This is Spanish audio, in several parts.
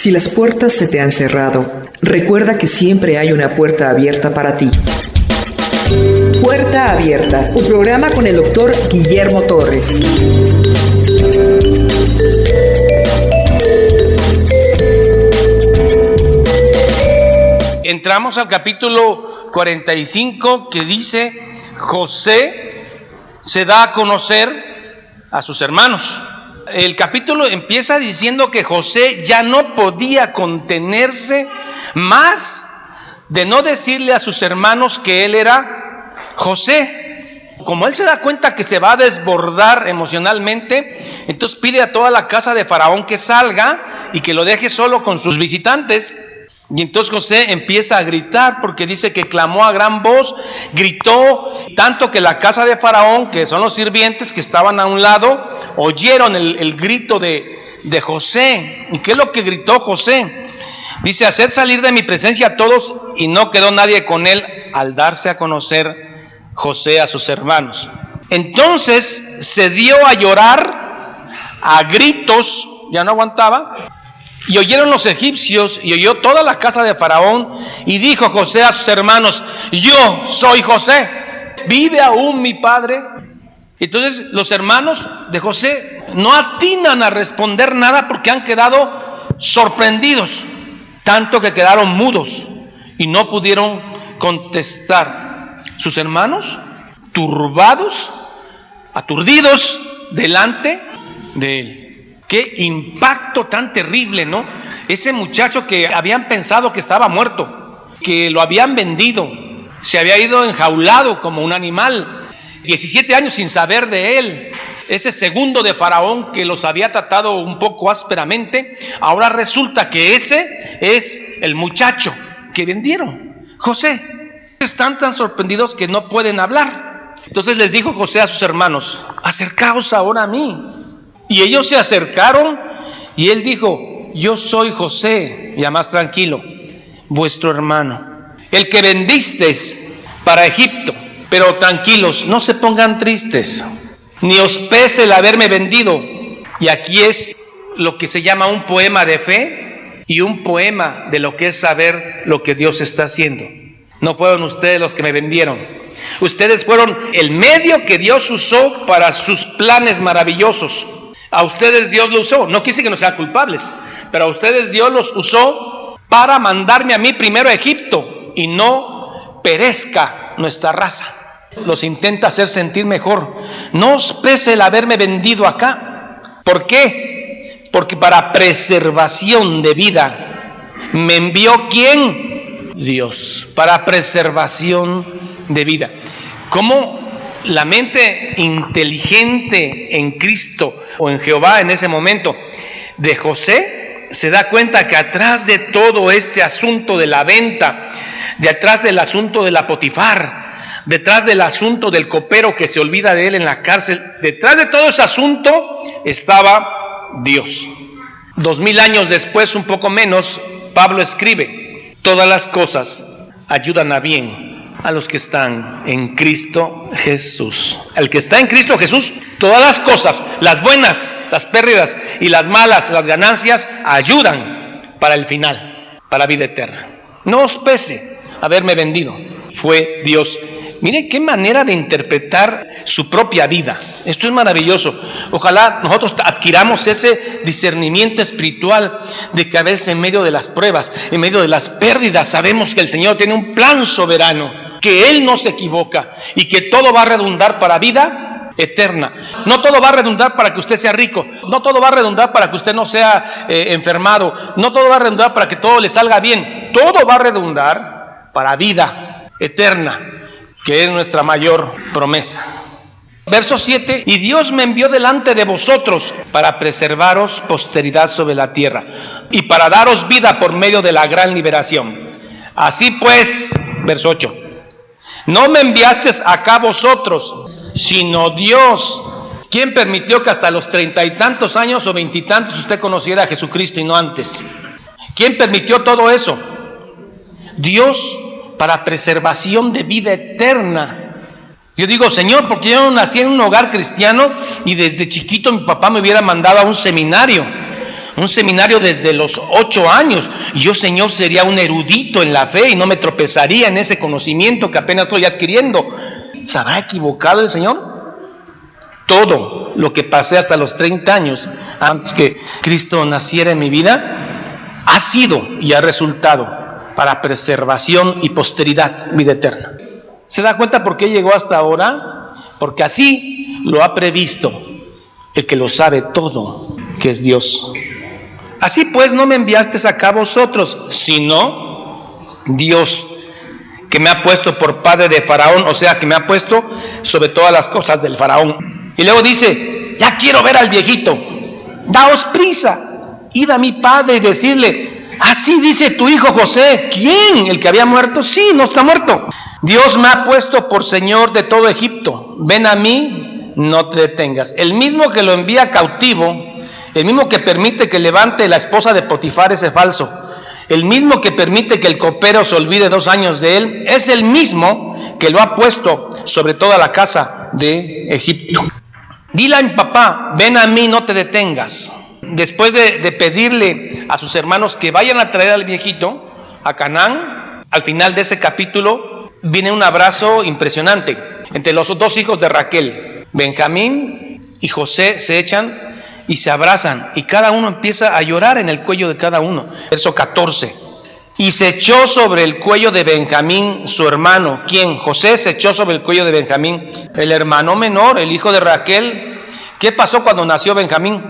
Si las puertas se te han cerrado, recuerda que siempre hay una puerta abierta para ti. Puerta Abierta, un programa con el doctor Guillermo Torres. Entramos al capítulo 45 que dice: José se da a conocer a sus hermanos. El capítulo empieza diciendo que José ya no podía contenerse más de no decirle a sus hermanos que él era José. Como él se da cuenta que se va a desbordar emocionalmente, entonces pide a toda la casa de Faraón que salga y que lo deje solo con sus visitantes. Y entonces José empieza a gritar, porque dice que clamó a gran voz, gritó tanto que la casa de Faraón, que son los sirvientes que estaban a un lado, oyeron el grito de José. ¿Y qué es lo que gritó José? Dice: haced salir de mi presencia a todos, y no quedó nadie con él al darse a conocer José a sus hermanos. Entonces se dio a llorar a gritos, ya no aguantaba. Y oyeron los egipcios, y oyó toda la casa de Faraón, y dijo José a sus hermanos: yo soy José, ¿vive aún mi padre? Entonces los hermanos de José no atinan a responder nada, porque han quedado sorprendidos, tanto que quedaron mudos y no pudieron contestar. Sus hermanos, turbados, aturdidos delante de él. Qué impacto tan terrible, ¿no? Ese muchacho que habían pensado que estaba muerto, que lo habían vendido, se había ido enjaulado como un animal, 17 años sin saber de él. Ese segundo de Faraón que los había tratado un poco ásperamente, ahora resulta que ese es el muchacho que vendieron, José. Están tan sorprendidos que no pueden hablar. Entonces les dijo José a sus hermanos: acercaos ahora a mí. Y ellos se acercaron, y él dijo: yo soy José, ya más tranquilo, vuestro hermano, el que vendisteis para Egipto. Pero tranquilos, no se pongan tristes, ni os pese el haberme vendido. Y aquí es lo que se llama un poema de fe y un poema de lo que es saber lo que Dios está haciendo. No fueron ustedes los que me vendieron. Ustedes fueron el medio que Dios usó para sus planes maravillosos. A ustedes Dios lo usó, no quise que no sean culpables, pero a ustedes Dios los usó para mandarme a mí primero a Egipto y no perezca nuestra raza. Los intenta hacer sentir mejor. No os pese el haberme vendido acá. ¿Por qué? Porque para preservación de vida me envió ¿quién? Dios, para preservación de vida. ¿Cómo la mente inteligente en Cristo o en Jehová en ese momento de José se da cuenta que atrás de todo este asunto de la venta, de atrás del asunto de la Potifar, detrás del asunto del copero que se olvida de él en la cárcel, detrás de todo ese asunto estaba Dios? 2000 años después, un poco menos, Pablo escribe: todas las cosas ayudan a bien a los que están en Cristo Jesús. El que está en Cristo Jesús, todas las cosas, las buenas, las pérdidas y las malas, las ganancias, ayudan para el final, para vida eterna. No os pese haberme vendido, fue Dios. Mire qué manera de interpretar su propia vida. Esto es maravilloso. Ojalá nosotros adquiramos ese discernimiento espiritual de que a veces en medio de las pruebas, en medio de las pérdidas, sabemos que el Señor tiene un plan soberano, que Él no se equivoca y que todo va a redundar para vida eterna. No todo va a redundar para que usted sea rico, no todo va a redundar para que usted no sea enfermado, no todo va a redundar para que todo le salga bien. Todo va a redundar para vida eterna, que es nuestra mayor promesa. Verso 7: y Dios me envió delante de vosotros para preservaros posteridad sobre la tierra y para daros vida por medio de la gran liberación. Así pues, verso 8: no me enviasteis acá vosotros, sino Dios. ¿Quién permitió que hasta los 30 y tantos años o 20 y tantos usted conociera a Jesucristo y no antes? ¿Quién permitió todo eso? Dios, para preservación de vida eterna. Yo digo: Señor, porque yo nací en un hogar cristiano y desde chiquito mi papá me hubiera mandado a un seminario, un seminario desde los 8 años. Yo, Señor, sería un erudito en la fe y no me tropezaría en ese conocimiento que apenas estoy adquiriendo. ¿Se habrá equivocado el Señor? Todo lo que pasé hasta los 30 años, antes que Cristo naciera en mi vida, ha sido y ha resultado para preservación y posteridad, vida eterna. ¿Se da cuenta por qué llegó hasta ahora? Porque así lo ha previsto el que lo sabe todo, que es Dios. Así pues no me enviasteis acá vosotros, sino Dios, que me ha puesto por padre de Faraón, o sea, que me ha puesto sobre todas las cosas del Faraón. Y luego dice, ya quiero ver al viejito, daos prisa, id a mi padre y decirle, así dice tu hijo José. ¿Quién? ¿El que había muerto? Sí, no está muerto. Dios me ha puesto por señor de todo Egipto, ven a mí, no te detengas. El mismo que lo envía cautivo, el mismo que permite que levante la esposa de Potifar ese falso, el mismo que permite que el copero se olvide 2 años de él, es el mismo que lo ha puesto sobre toda la casa de Egipto. Dile a mi papá, ven a mí, no te detengas. Después de pedirle a sus hermanos que vayan a traer al viejito a Canaán, al final de ese capítulo viene un abrazo impresionante entre los 2 hijos de Raquel. Benjamín y José se echan y se abrazan, y cada uno empieza a llorar en el cuello de cada uno. Verso 14. Y se echó sobre el cuello de Benjamín su hermano. ¿Quién? José se echó sobre el cuello de Benjamín, el hermano menor, el hijo de Raquel. ¿Qué pasó cuando nació Benjamín?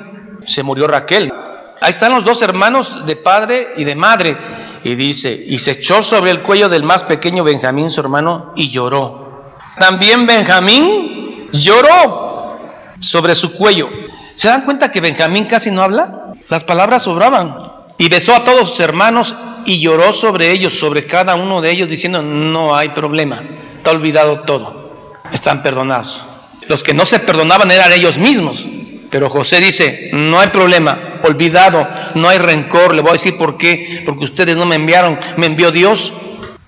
Se murió Raquel. Ahí están los 2 hermanos de padre y de madre. Y dice, y se echó sobre el cuello del más pequeño Benjamín su hermano y lloró. También Benjamín lloró sobre su cuello. ¿Se dan cuenta que Benjamín casi no habla? Las palabras sobraban. Y besó a todos sus hermanos y lloró sobre ellos, sobre cada uno de ellos, diciendo, no hay problema, está olvidado todo, están perdonados. Los que no se perdonaban eran ellos mismos, pero José dice, no hay problema, olvidado, no hay rencor. Le voy a decir por qué, porque ustedes no me enviaron, me envió Dios.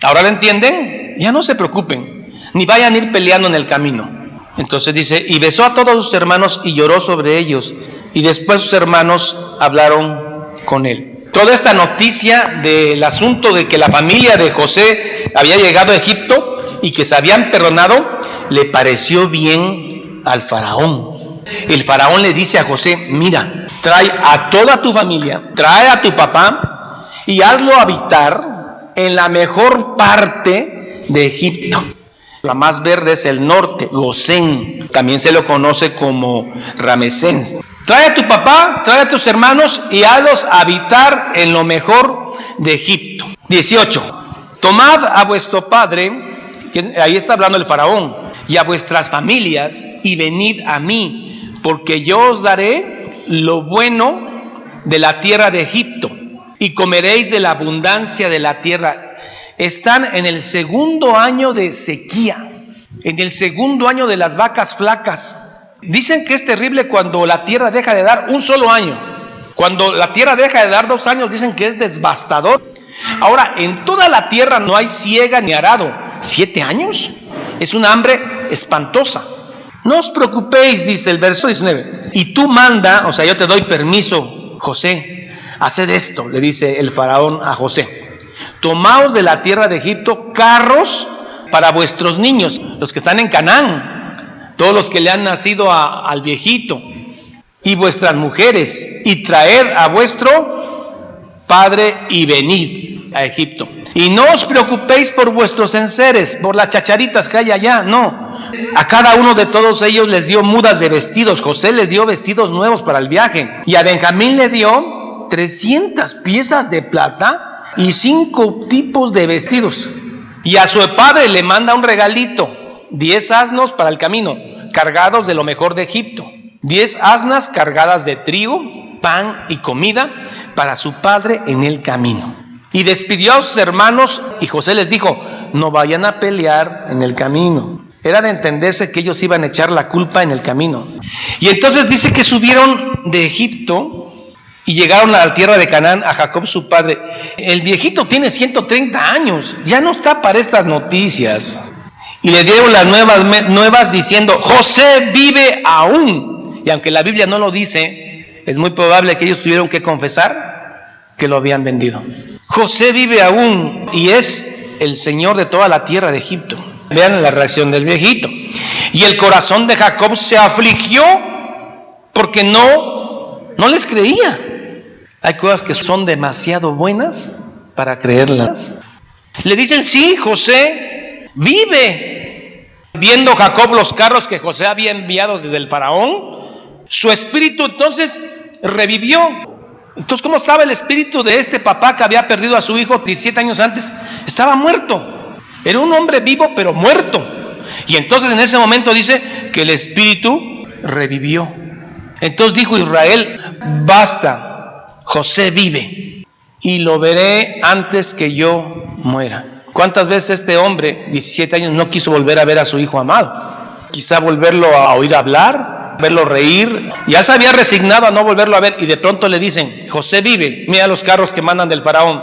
¿Ahora lo entienden? Ya no se preocupen, ni vayan a ir peleando en el camino. Entonces dice, y besó a todos sus hermanos y lloró sobre ellos, y después sus hermanos hablaron con él. Toda esta noticia del asunto de que la familia de José había llegado a Egipto y que se habían perdonado, le pareció bien al faraón. El faraón le dice a José, mira, trae a toda tu familia, trae a tu papá y hazlo habitar en la mejor parte de Egipto. La más verde es el norte, Gosén, también se lo conoce como Ramesés. Trae a tu papá, trae a tus hermanos y hazlos habitar en lo mejor de Egipto. 18. Tomad a vuestro padre, que ahí está hablando el faraón, y a vuestras familias y venid a mí, porque yo os daré lo bueno de la tierra de Egipto y comeréis de la abundancia de la tierra. Están en el 2.º año de sequía, en el 2.º año de las vacas flacas. Dicen que es terrible cuando la tierra deja de dar un solo año. Cuando la tierra deja de dar 2 años, dicen que es devastador. Ahora, en toda la tierra no hay siega ni arado. 7 años es una hambre espantosa. No os preocupéis, dice el verso 19. Y tú manda, o sea, yo te doy permiso, José, haced esto, le dice el faraón a José. Tomaos de la tierra de Egipto carros para vuestros niños, los que están en Canaán, todos los que le han nacido al viejito, y vuestras mujeres, y traed a vuestro padre y venid a Egipto. Y no os preocupéis por vuestros enseres, por las chacharitas que hay allá, no. A cada uno de todos ellos les dio mudas de vestidos. José les dio vestidos nuevos para el viaje. Y a Benjamín le dio 300 piezas de plata y 5 tipos de vestidos. Y a su padre le manda un regalito, 10 asnos para el camino, cargados de lo mejor de Egipto. 10 asnas cargadas de trigo, pan y comida para su padre en el camino. Y despidió a sus hermanos y José les dijo, no vayan a pelear en el camino. Era de entenderse que ellos iban a echar la culpa en el camino. Y entonces dice que subieron de Egipto y llegaron a la tierra de Canaán, a Jacob su padre. El viejito tiene 130 años, ya no está para estas noticias. Y le dieron las nuevas diciendo, José vive aún. Y aunque la Biblia no lo dice, es muy probable que ellos tuvieron que confesar que lo habían vendido. José vive aún y es el señor de toda la tierra de Egipto. Vean la reacción del viejito. Y el corazón de Jacob se afligió porque no les creía. Hay cosas que son demasiado buenas para creerlas. Le dicen, sí, José vive. Viendo Jacob los carros que José había enviado desde el faraón, su espíritu entonces revivió. Entonces, ¿cómo estaba el espíritu de este papá que había perdido a su hijo 17 años antes? Estaba muerto. Era un hombre vivo, pero muerto. Y entonces en ese momento dice que el espíritu revivió. Entonces dijo Israel, basta, José vive y lo veré antes que yo muera. ¿Cuántas veces este hombre, 17 años, no quiso volver a ver a su hijo amado? Quizá volverlo a oír hablar, verlo reír. Ya se había resignado a no volverlo a ver y de pronto le dicen, José vive, mira los carros que mandan del faraón.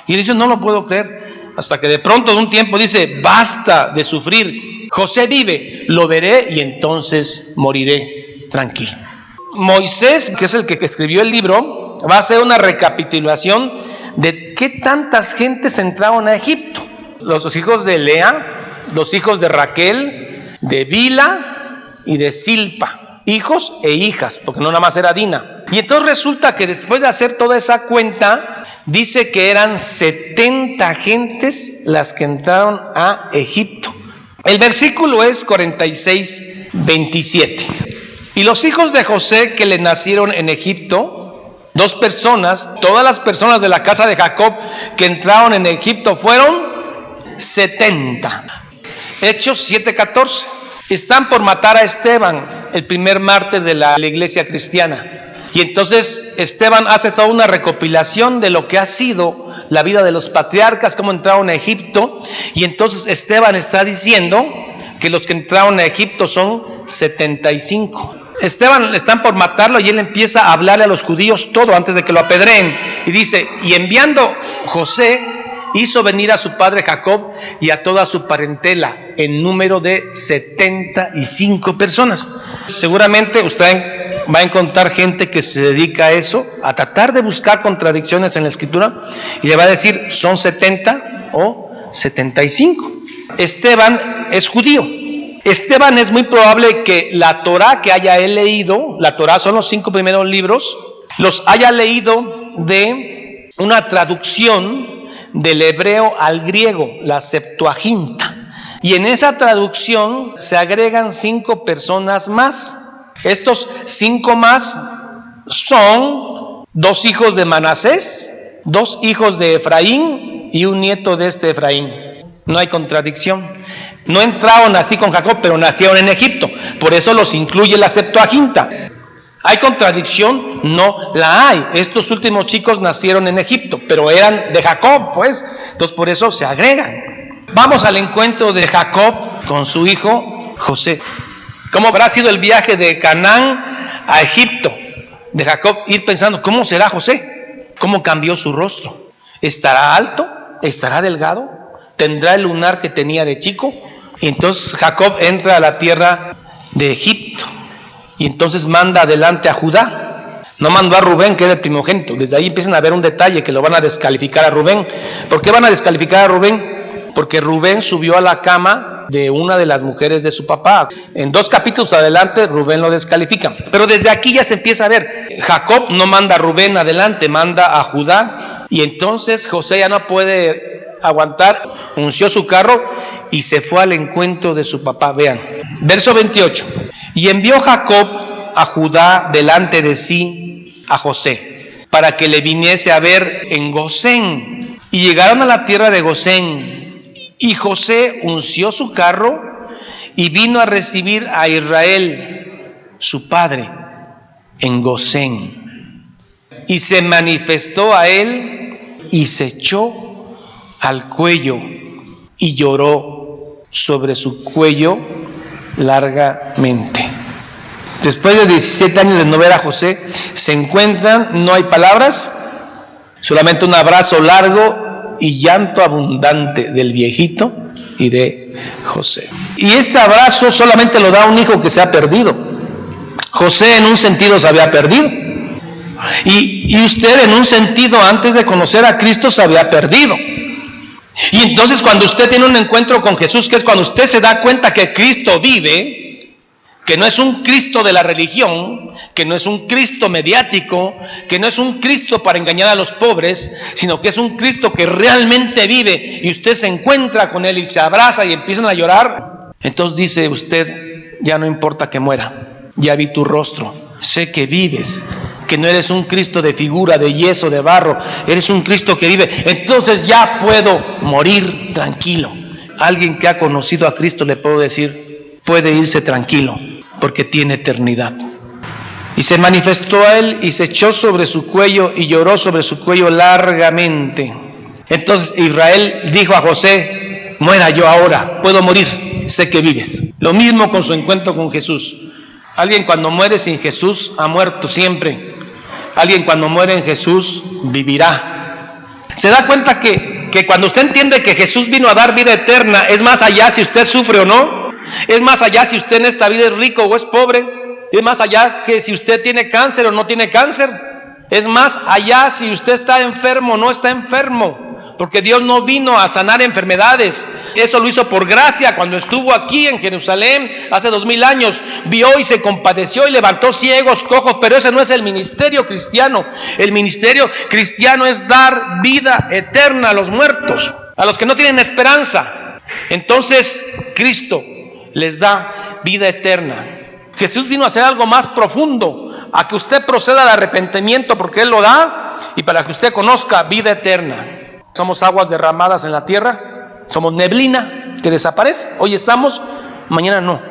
Y dice, no lo puedo creer. Hasta que de pronto de un tiempo dice, basta de sufrir, José vive, lo veré y entonces moriré tranquilo. Moisés, que es el que escribió el libro, va a hacer una recapitulación de qué tantas gentes entraron a Egipto. Los hijos de Lea, los hijos de Raquel, de Bila y de Silpa, hijos e hijas, porque no nada más era Dina. Y entonces resulta que después de hacer toda esa cuenta, dice que eran 70 gentes las que entraron a Egipto. El versículo es 46, 27. Y los hijos de José que le nacieron en Egipto, 2 personas, todas las personas de la casa de Jacob que entraron en Egipto fueron 70. Hechos 7:14. Están por matar a Esteban, el primer mártir de la iglesia cristiana. Y entonces Esteban hace toda una recopilación de lo que ha sido la vida de los patriarcas, cómo entraron a Egipto. Y entonces Esteban está diciendo que los que entraron a Egipto son 75. Esteban están por matarlo y él empieza a hablarle a los judíos todo antes de que lo apedreen. Y dice, y enviando José, hizo venir a su padre Jacob y a toda su parentela, en número de 75 personas. Seguramente usted va a encontrar gente que se dedica a eso, a tratar de buscar contradicciones en la escritura, y le va a decir, son 70 o 75. Esteban es judío. Esteban es muy probable que la Torá que haya él leído, la Torá son los 5 primeros libros, los haya leído de una traducción del hebreo al griego, la Septuaginta. Y en esa traducción se agregan 5 personas más. Estos 5 más son 2 hijos de Manasés, 2 hijos de Efraín y un nieto de este Efraín. No hay contradicción. No entraron así con Jacob, pero nacieron en Egipto. Por eso los incluye la Septuaginta. ¿Hay contradicción? No la hay. Estos últimos chicos nacieron en Egipto, pero eran de Jacob, pues. Entonces por eso se agregan. Vamos al encuentro de Jacob con su hijo José. ¿Cómo habrá sido el viaje de Canaán a Egipto? De Jacob ir pensando, ¿cómo será José? ¿Cómo cambió su rostro? ¿Estará alto? ¿Estará delgado? ¿Tendrá el lunar que tenía de chico? Y entonces Jacob entra a la tierra de Egipto. Y entonces manda adelante a Judá. No mandó a Rubén, que era el primogénito. Desde ahí empiezan a ver un detalle que lo van a descalificar a Rubén. ¿Por qué van a descalificar a Rubén? Porque Rubén subió a la cama de una de las mujeres de su papá. En 2 capítulos adelante Rubén lo descalifica. Pero desde aquí ya se empieza a ver. Jacob no manda a Rubén adelante, manda a Judá. Y entonces José ya no puede aguantar, unció su carro y se fue al encuentro de su papá. Vean, verso 28. Y envió Jacob a Judá delante de sí a José, para que le viniese a ver en Gosén. Y llegaron a la tierra de Gosén, y José unció su carro y vino a recibir a Israel, su padre, en Gosén. Y se manifestó a él y se echó al cuello y lloró sobre su cuello largamente. Después de 17 años de no ver a José, se encuentran, no hay palabras, solamente un abrazo largo y llanto abundante del viejito y de José. Y este abrazo solamente lo da un hijo que se ha perdido. José en un sentido se había perdido, Y usted, en un sentido, antes de conocer a Cristo, se había perdido. Y entonces cuando usted tiene un encuentro con Jesús, que es cuando usted se da cuenta que Cristo vive, que no es un Cristo de la religión, que no es un Cristo mediático, que no es un Cristo para engañar a los pobres, sino que es un Cristo que realmente vive, y usted se encuentra con Él y se abraza y empiezan a llorar, entonces dice usted: ya no importa que muera, ya vi tu rostro, sé que vives, que no eres un Cristo de figura, de yeso, de barro, eres un Cristo que vive, entonces ya puedo morir tranquilo. Alguien que ha conocido a Cristo, le puedo decir, puede irse tranquilo, porque tiene eternidad. Y se manifestó a él y se echó sobre su cuello y lloró sobre su cuello largamente. Entonces Israel dijo a José: muera yo ahora, puedo morir, sé que vives. Lo mismo con su encuentro con Jesús. Alguien cuando muere sin Jesús ha muerto siempre. Alguien cuando muere en Jesús vivirá. Se da cuenta que cuando usted entiende que Jesús vino a dar vida eterna, es más allá si usted sufre o no, es más allá si usted en esta vida es rico o es pobre, es más allá que si usted tiene cáncer o no tiene cáncer, es más allá si usted está enfermo o no está enfermo, porque Dios no vino a sanar enfermedades. Eso lo hizo por gracia cuando estuvo aquí en Jerusalén hace 2000 años. Vio y se compadeció y levantó ciegos, cojos, pero ese no es el ministerio cristiano. El ministerio cristiano es dar vida eterna a los muertos, a los que no tienen esperanza. Entonces Cristo les da vida eterna. Jesús vino a hacer algo más profundo, a que usted proceda al arrepentimiento porque Él lo da, y para que usted conozca vida eterna. Somos aguas derramadas en la tierra, somos neblina que desaparece. Hoy estamos, mañana no.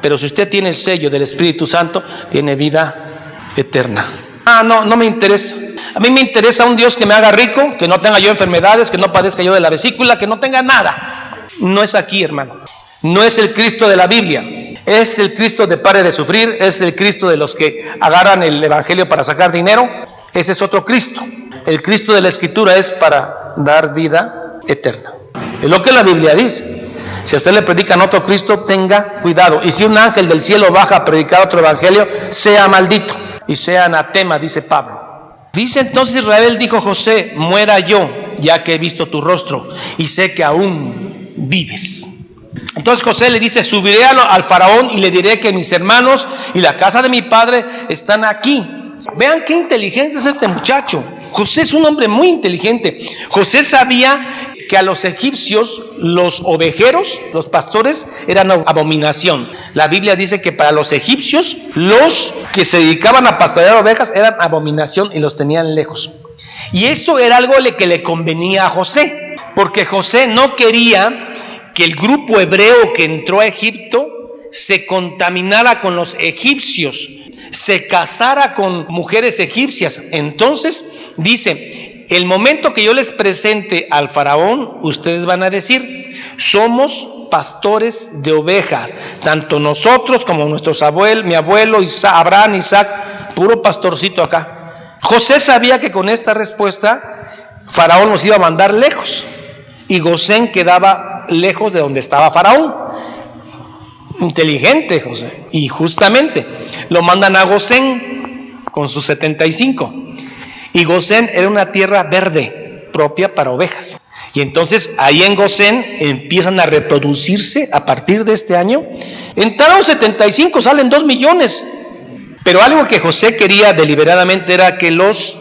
Pero si usted tiene el sello del Espíritu Santo, tiene vida eterna. No me interesa. A mí me interesa un Dios que me haga rico, que no tenga yo enfermedades, que no padezca yo de la vesícula, que no tenga nada. No es aquí, hermano. No es el Cristo de la Biblia. Es el Cristo de pare de sufrir, es el Cristo de los que agarran el evangelio para sacar dinero. Ese es otro Cristo. El Cristo de la Escritura es para dar vida eterna. Es lo que la Biblia dice. Si a usted le predican otro Cristo, tenga cuidado. Y si un ángel del cielo baja a predicar otro evangelio, sea maldito y sea anatema, dice Pablo. Dice entonces Israel, dijo José: muera yo, ya que he visto tu rostro y sé que aún vives. Entonces José le dice: subiré al faraón y le diré que mis hermanos y la casa de mi padre están aquí. Vean qué inteligente es este muchacho. José es un hombre muy inteligente. José sabía que a los egipcios los ovejeros, los pastores, eran abominación. La Biblia dice que para los egipcios los que se dedicaban a pastorear ovejas eran abominación y los tenían lejos. Y eso era algo que le convenía a José, porque José no quería que el grupo hebreo que entró a Egipto se contaminara con los egipcios, se casara con mujeres egipcias. Entonces dice: el momento que yo les presente al faraón, ustedes van a decir: somos pastores de ovejas, tanto nosotros como nuestros abuelos, mi abuelo Isaac, Abraham, Isaac, puro pastorcito acá. José sabía que con esta respuesta faraón nos iba a mandar lejos, y Gosén quedaba lejos de donde estaba faraón. Inteligente José, y justamente lo mandan a Gosén con sus 75, y Gosén era una tierra verde propia para ovejas, y entonces ahí en Gosén empiezan a reproducirse a partir de este año. Entraron 75, salen 2 millones, pero algo que José quería deliberadamente era que los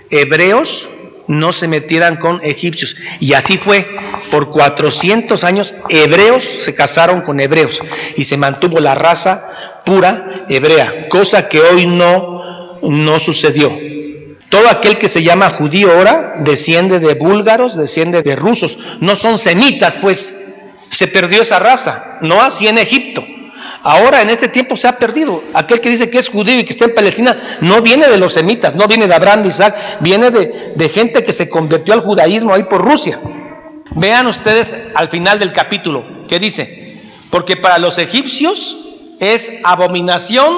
hebreos no se metieran con egipcios, y así fue. Por 400 años hebreos se casaron con hebreos y se mantuvo la raza pura hebrea, cosa que hoy no sucedió. Todo aquel que se llama judío ahora desciende de búlgaros, desciende de rusos, no son semitas, pues se perdió esa raza, no así en Egipto. Ahora en este tiempo se ha perdido. Aquel que dice que es judío y que está en Palestina no viene de los semitas, no viene de Abraham, de Isaac, viene de gente que se convirtió al judaísmo ahí por Rusia. Vean ustedes al final del capítulo, ¿qué dice? Porque para los egipcios es abominación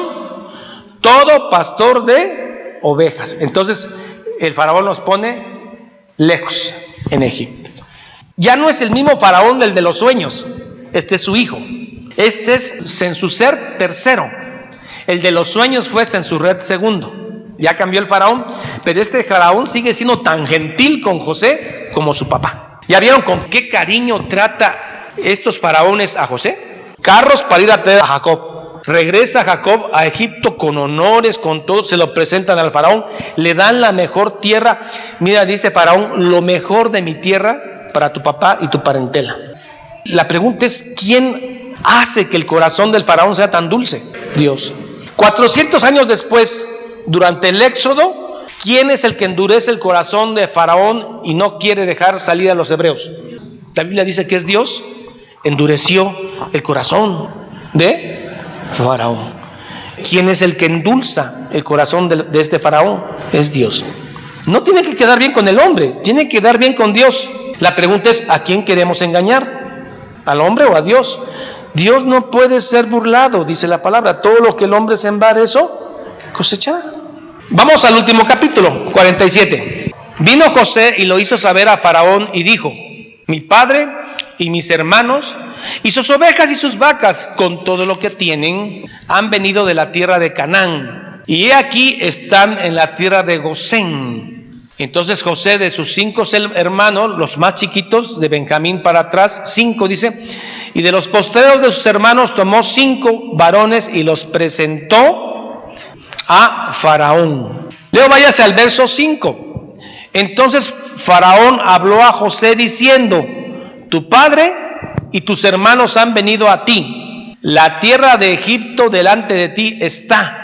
todo pastor de ovejas. Entonces el faraón los pone lejos en Egipto. Ya no es el mismo faraón del de los sueños, este es su hijo. Este es Sensuser III, el de los sueños fue Sensuret II. Ya cambió el faraón, pero este faraón sigue siendo tan gentil con José como su papá. ¿Ya vieron con qué cariño trata estos faraones a José? Carros para ir a traer a Jacob. Regresa Jacob a Egipto con honores, con todo, se lo presentan al faraón, le dan la mejor tierra. Mira, dice faraón, lo mejor de mi tierra para tu papá y tu parentela. La pregunta es, ¿quién hace que el corazón del faraón sea tan dulce? Dios. 400 años después, durante el éxodo, ¿quién es el que endurece el corazón de faraón y no quiere dejar salir a los hebreos? La Biblia dice que es Dios. Endureció el corazón de faraón. ¿Quién es el que endulza el corazón de este faraón? Es Dios. No tiene que quedar bien con el hombre, tiene que quedar bien con Dios. La pregunta es, ¿a quién queremos engañar? ¿Al hombre o a Dios? Dios no puede ser burlado, dice la palabra. Todo lo que el hombre sembrar, eso cosechará. Vamos al último capítulo, 47. Vino José y lo hizo saber a Faraón y dijo: mi padre y mis hermanos y sus ovejas y sus vacas con todo lo que tienen han venido de la tierra de Canaán, y he aquí están en la tierra de Gosén. Entonces José, de sus 5 hermanos, los más chiquitos, de Benjamín para atrás, 5 dice, y de los postreros de sus hermanos tomó 5 varones y los presentó a Faraón. Luego váyase al verso 5. Entonces Faraón habló a José diciendo: tu padre y tus hermanos han venido a ti. La tierra de Egipto delante de ti está.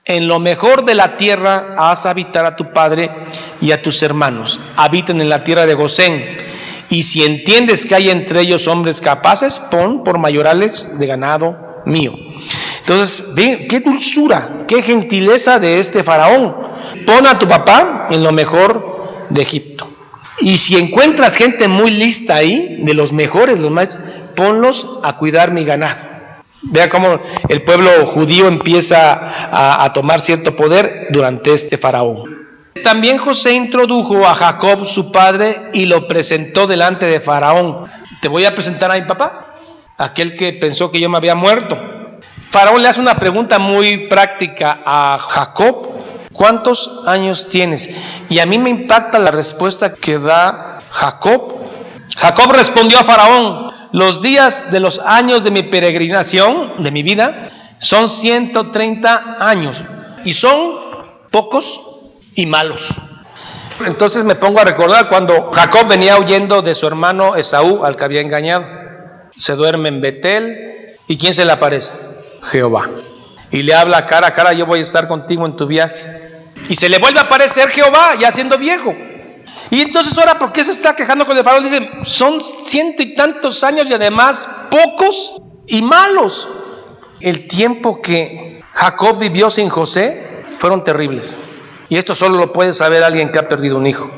En lo mejor de la tierra haz habitar a tu padre y a tus hermanos. Habiten en la tierra de Gosén. Y si entiendes que hay entre ellos hombres capaces, pon por mayorales de ganado mío. Entonces, ven, qué dulzura, qué gentileza de este faraón. Pon a tu papá en lo mejor de Egipto. Y si encuentras gente muy lista ahí, de los mejores, los más, ponlos a cuidar mi ganado. Vea cómo el pueblo judío empieza a tomar cierto poder durante este faraón. También José introdujo a Jacob, su padre, y lo presentó delante de Faraón. Te voy a presentar a mi papá, aquel que pensó que yo me había muerto. Faraón le hace una pregunta muy práctica a Jacob: ¿cuántos años tienes? Y a mí me impacta la respuesta que da Jacob. Jacob respondió a Faraón: los días de los años de mi peregrinación, de mi vida, son 130 años, y son pocos y malos. Entonces me pongo a recordar cuando Jacob venía huyendo de su hermano Esaú, al que había engañado. Se duerme en Betel, ¿y quién se le aparece? Jehová. Y le habla cara a cara: yo voy a estar contigo en tu viaje. Y se le vuelve a aparecer Jehová, ya siendo viejo. Y entonces ahora, ¿por qué se está quejando con el faraón? Dice, son 100 y tantos años y además pocos y malos. El tiempo que Jacob vivió sin José fueron terribles. Y esto solo lo puede saber alguien que ha perdido un hijo.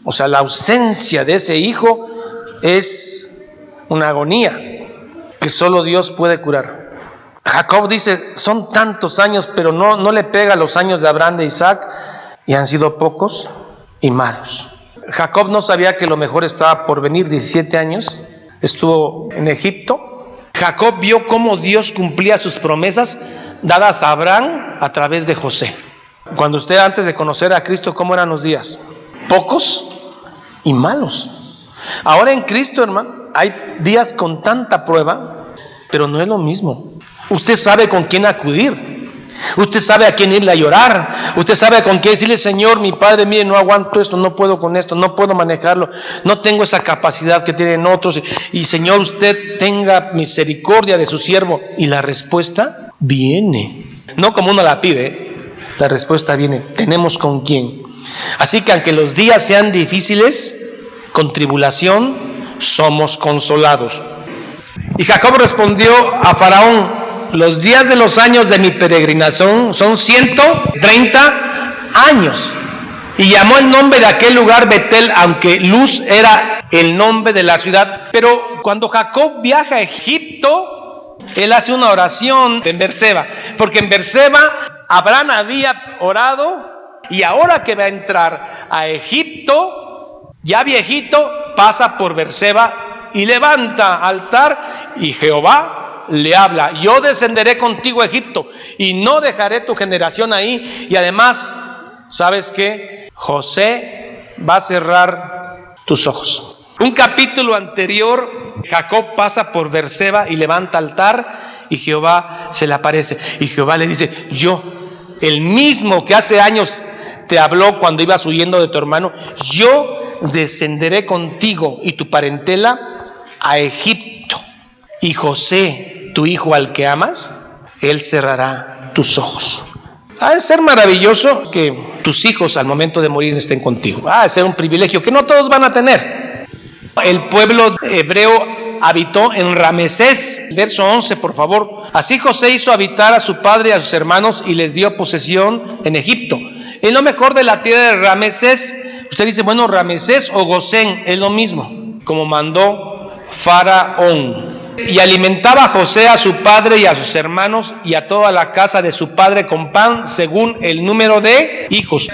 O sea, la ausencia de ese hijo es una agonía que solo Dios puede curar. Jacob dice, son tantos años, pero no le pega a los años de Abraham, de Isaac, y han sido pocos y malos. Jacob no sabía que lo mejor estaba por venir. 17 años estuvo en Egipto. Jacob vio cómo Dios cumplía sus promesas dadas a Abraham a través de José. Cuando usted, antes de conocer a Cristo, ¿cómo eran los días? Pocos y malos. Ahora en Cristo, hermano, hay días con tanta prueba, pero no es lo mismo. Usted sabe con quién acudir. Usted sabe a quién irle a llorar. Usted sabe con quién decirle: Señor, mi Padre, mire, no aguanto esto, no puedo con esto, no puedo manejarlo, no tengo esa capacidad que tienen otros. Y Señor, usted tenga misericordia de su siervo. Y la respuesta viene. No como uno la pide, la respuesta viene. Tenemos con quién. Así que aunque los días sean difíciles, con tribulación somos consolados. Y Jacob respondió a Faraón: los días de los años de mi peregrinación son 130 años. Y llamó el nombre de aquel lugar Betel, aunque Luz era el nombre de la ciudad. Pero cuando Jacob viaja a Egipto, él hace una oración en Berseba, porque en Berseba Abraham había orado, y ahora que va a entrar a Egipto, ya viejito, pasa por Berseba y levanta altar, y Jehová le habla: yo descenderé contigo a Egipto y no dejaré tu generación ahí, y además ¿sabes qué? José va a cerrar tus ojos. Un capítulo anterior, Jacob pasa por Berseba y levanta altar y Jehová se le aparece. Y Jehová le dice, yo, el mismo que hace años te habló cuando ibas huyendo de tu hermano, yo descenderé contigo y tu parentela a Egipto. Y José, tu hijo al que amas, él cerrará tus ojos. Ha de ser maravilloso que tus hijos al momento de morir estén contigo. Ha de ser un privilegio que no todos van a tener. El pueblo hebreo habitó en Ramesés, verso 11, por favor. Así José hizo habitar a su padre y a sus hermanos y les dio posesión en Egipto. Es lo mejor de la tierra de Ramesés. Usted dice, bueno, Ramesés o Gosén es lo mismo, como mandó Faraón. Y alimentaba a José a su padre y a sus hermanos y a toda la casa de su padre con pan según el número de hijos.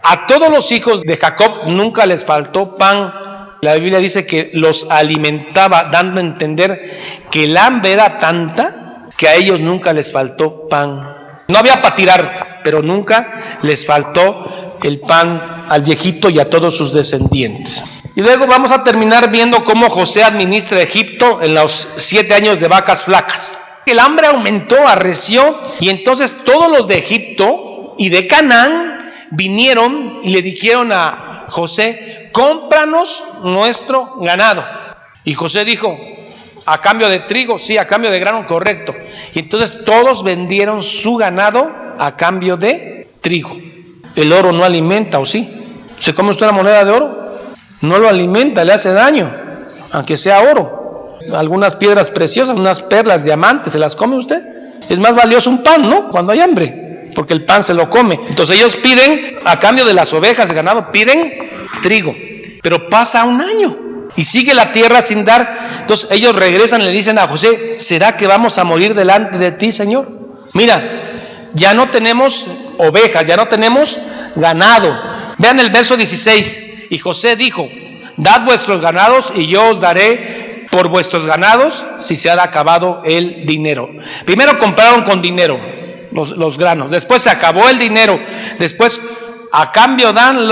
A todos los hijos de Jacob nunca les faltó pan. La Biblia dice que los alimentaba, dando a entender que el hambre era tanta que a ellos nunca les faltó pan. No había para tirar, pero nunca les faltó el pan al viejito y a todos sus descendientes. Y luego vamos a terminar viendo cómo José administra Egipto en los 7 años de vacas flacas. El hambre aumentó, arreció, y entonces todos los de Egipto y de Canaán vinieron y le dijeron a José, cómpranos nuestro ganado. Y José dijo, a cambio de trigo, sí, a cambio de grano, correcto. Y entonces todos vendieron su ganado a cambio de trigo. El oro no alimenta, ¿o sí? ¿Se come usted una moneda de oro? No lo alimenta, le hace daño, aunque sea oro. Algunas piedras preciosas, unas perlas, diamantes, ¿se las come usted? Es más valioso un pan, ¿no? Cuando hay hambre, porque el pan se lo come. Entonces ellos piden, a cambio de las ovejas, el ganado, piden trigo. Pero pasa un año y sigue la tierra sin dar. Entonces ellos regresan y le dicen a José, ¿será que vamos a morir delante de ti, Señor? Mira, ya no tenemos ovejas, ya no tenemos ganado. Vean el verso 16. Y José dijo, dad vuestros ganados y yo os daré por vuestros ganados si se ha acabado el dinero. Primero compraron con dinero los granos, después se acabó el dinero, después a cambio dan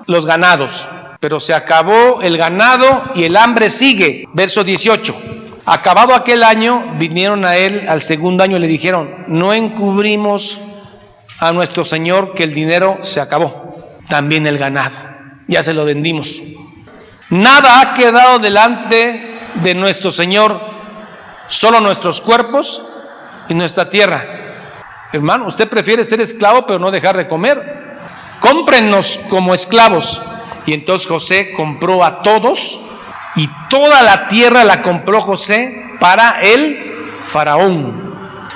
los ganados, pero se acabó el ganado y el hambre sigue. Verso 18. Acabado aquel año, vinieron a él al segundo año y le dijeron, no encubrimos a nuestro Señor que el dinero se acabó, también el ganado. Ya se lo vendimos. Nada ha quedado delante de nuestro Señor, solo nuestros cuerpos y nuestra tierra. Hermano, usted prefiere ser esclavo pero no dejar de comer. Cómprennos como esclavos. Y entonces José compró a todos y toda la tierra la compró José para el faraón.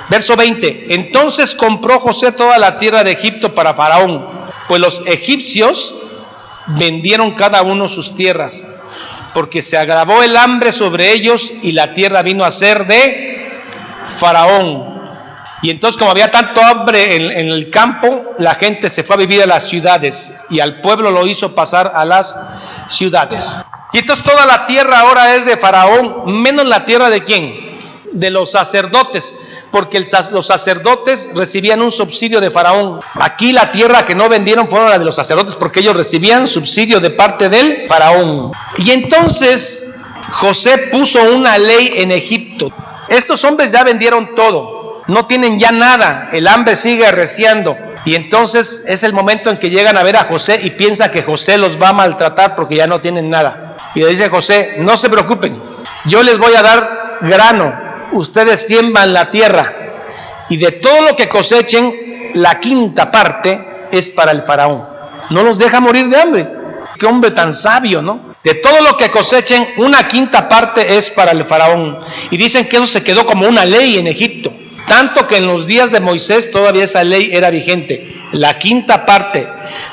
Verso 20. Entonces compró José toda la tierra de Egipto para Faraón, pues los egipcios vendieron cada uno sus tierras, porque se agravó el hambre sobre ellos y la tierra vino a ser de Faraón. Y entonces, como había tanto hambre en el campo, la gente se fue a vivir a las ciudades y al pueblo lo hizo pasar a las ciudades. Y entonces toda la tierra ahora es de Faraón, menos la tierra de ¿quién? De los sacerdotes, porque los sacerdotes recibían un subsidio de Faraón. Aquí la tierra que no vendieron fueron la de los sacerdotes, porque ellos recibían subsidio de parte del Faraón. Y entonces José puso una ley en Egipto. Estos hombres ya vendieron todo, no tienen ya nada, el hambre sigue arreciando. Y entonces es el momento en que llegan a ver a José y piensan que José los va a maltratar porque ya no tienen nada. Y le dice José, no se preocupen, yo les voy a dar grano, ustedes siembran la tierra y de todo lo que cosechen, la quinta parte es para el faraón. No los deja morir de hambre. Qué hombre tan sabio, ¿no? De todo lo que cosechen, una quinta parte es para el faraón. Y dicen que eso se quedó como una ley en Egipto. Tanto que en los días de Moisés todavía esa ley era vigente. La quinta parte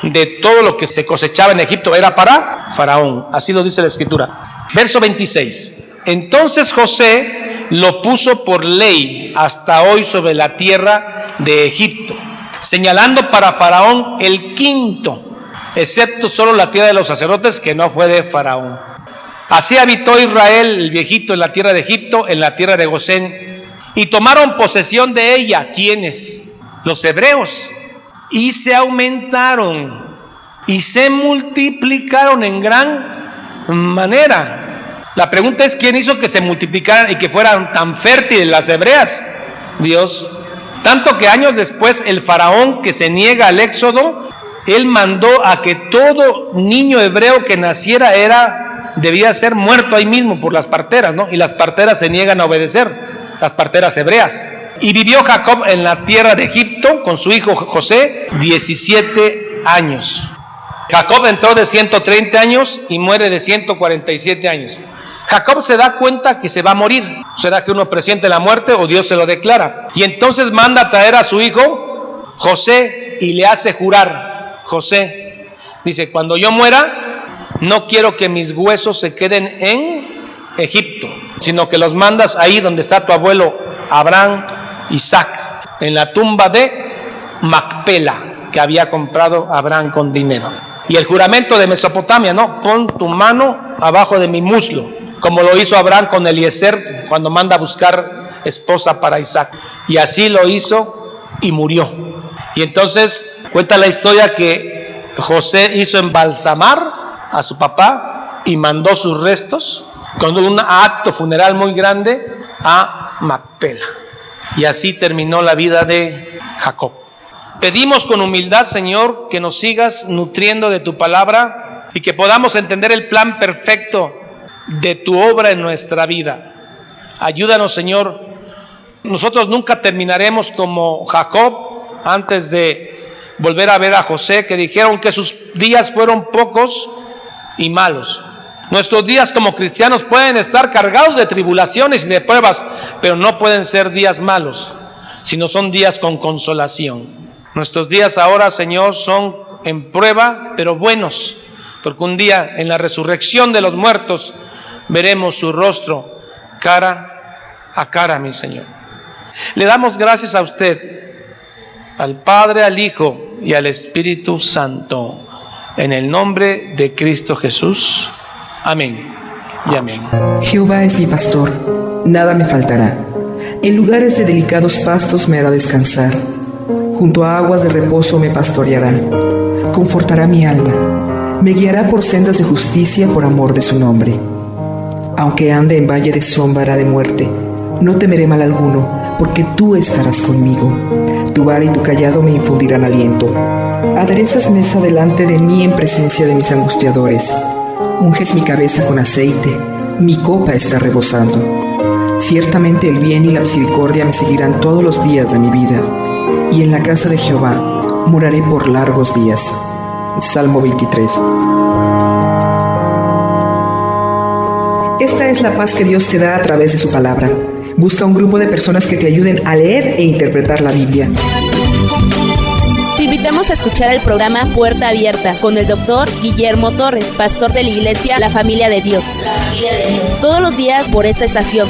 de todo lo que se cosechaba en Egipto era para Faraón. Así lo dice la Escritura. Verso 26. Entonces José lo puso por ley hasta hoy sobre la tierra de Egipto, señalando para Faraón el quinto, excepto solo la tierra de los sacerdotes, que no fue de Faraón. Así habitó Israel, el viejito, en la tierra de Egipto, en la tierra de Gosén. Y tomaron posesión de ella, ¿quiénes? Los hebreos. y se aumentaron y se multiplicaron en gran manera. La pregunta es, ¿quién hizo que se multiplicaran y que fueran tan fértiles las hebreas? Dios. Tanto que años después el faraón, que se niega al éxodo, él mandó a que todo niño hebreo que naciera debía ser muerto ahí mismo por las parteras, ¿no? Y las parteras se niegan a obedecer, las parteras hebreas. Y vivió Jacob en la tierra de Egipto con su hijo José 17 años. Jacob entró de 130 años y muere de 147 años. Jacob se da cuenta que se va a morir. ¿Será que uno presiente la muerte o Dios se lo declara? Y entonces manda a traer a su hijo José y le hace jurar. José dice, cuando yo muera, no quiero que mis huesos se queden en Egipto, sino que los mandas ahí donde está tu abuelo Abraham, Isaac, en la tumba de Macpela, que había comprado Abraham con dinero. Y el juramento de Mesopotamia, ¿no? Pon tu mano abajo de mi muslo, como lo hizo Abraham con Eliezer cuando manda a buscar esposa para Isaac. Y así lo hizo y murió. Y entonces cuenta la historia que José hizo embalsamar a su papá y mandó sus restos con un acto funeral muy grande a Macpela. Y así terminó la vida de Jacob. Pedimos con humildad, Señor, que nos sigas nutriendo de tu palabra y que podamos entender el plan perfecto de tu obra en nuestra vida. Ayúdanos, Señor. Nosotros nunca terminaremos como Jacob antes de volver a ver a José, que dijeron que sus días fueron pocos y malos. Nuestros días como cristianos pueden estar cargados de tribulaciones y de pruebas, pero no pueden ser días malos, sino son días con consolación. Nuestros días ahora, Señor, son en prueba, pero buenos, porque un día en la resurrección de los muertos veremos su rostro cara a cara, mi Señor. Le damos gracias a usted, al Padre, al Hijo y al Espíritu Santo, en el nombre de Cristo Jesús. Amén y amén. Jehová es mi pastor, nada me faltará. En lugares de delicados pastos me hará descansar. Junto a aguas de reposo me pastoreará. Confortará mi alma. Me guiará por sendas de justicia por amor de su nombre. Aunque ande en valle de sombra de muerte, no temeré mal alguno, porque tú estarás conmigo. Tu vara y tu cayado me infundirán aliento. Aderezas mesa delante de mí en presencia de mis angustiadores. Unges mi cabeza con aceite, mi copa está rebosando. Ciertamente el bien y la misericordia me seguirán todos los días de mi vida, y en la casa de Jehová moraré por largos días. Salmo 23. Esta es la paz que Dios te da a través de su palabra. Busca un grupo de personas que te ayuden a leer e interpretar la Biblia. Te invitamos a escuchar el programa Puerta Abierta con el Dr. Guillermo Torres, pastor de la iglesia La Familia de Dios. Todos los días por esta estación.